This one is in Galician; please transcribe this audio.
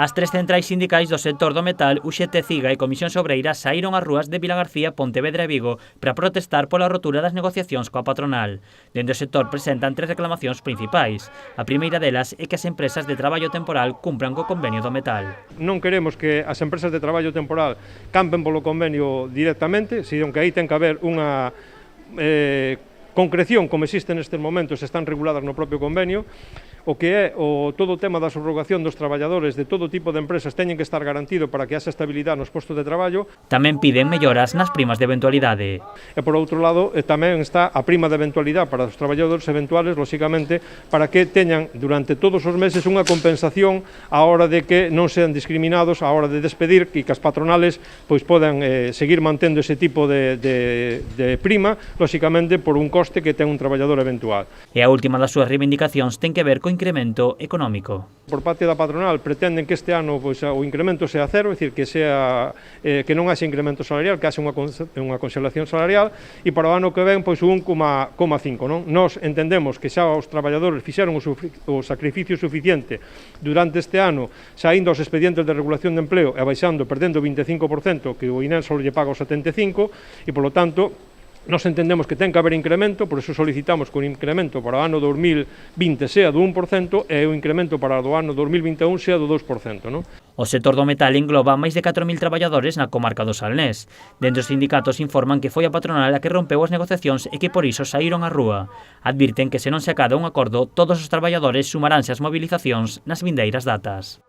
As tres centrais sindicais do sector do metal, UGT Ciga e Comisións Obreiras saíron ás rúas de Vilagarcía, Pontevedra e Vigo para protestar pola rotura das negociacións coa patronal. Dende o sector presentan tres reclamacións principais. A primeira delas é que as empresas de traballo temporal cumpran co convenio do metal. Non queremos que as empresas de traballo temporal campen polo convenio directamente, senón que aí ten que haber unha concreción como existe nestes momentos, están reguladas no propio convenio. O que é todo o tema da subrogación dos traballadores de todo tipo de empresas teñen que estar garantido para que haxa estabilidade nos postos de traballo. Tamén piden melloras nas primas de eventualidade. E por outro lado, tamén está a prima de eventualidade para os traballadores eventuales, lóxicamente, para que teñan durante todos os meses unha compensación á hora de que non sean discriminados, á hora de despedir e que as patronales pois podan seguir mantendo ese tipo de prima, lóxicamente por un coste que ten un traballador eventual. E a última das súas reivindicacións ten que ver co incremento económico. Por parte da patronal pretenden que este ano pois, o incremento sea cero, é dicir, que non haxa incremento salarial, que haxa unha congelación salarial, e para o ano que ven pois, 1,5. Non? Nós entendemos que xa os traballadores fixeron o sacrificio suficiente durante este ano, saindo aos expedientes de regulación de empleo e baixando, perdendo o 25%, que o INEM só lle paga o 75%, e, polo tanto, nós entendemos que ten que haber incremento, por iso solicitamos que o incremento para o ano 2020 sea do 1% e o incremento para o ano 2021 sea do 2%. Non? O sector do metal engloba máis de 4.000 traballadores na comarca do Salnés. Dentro os sindicatos informan que foi a patronal a que rompeu as negociacións e que por iso saíron á rúa. Advirten que se non se acada un acordo, todos os traballadores sumaránse ás mobilizacións nas vindeiras datas.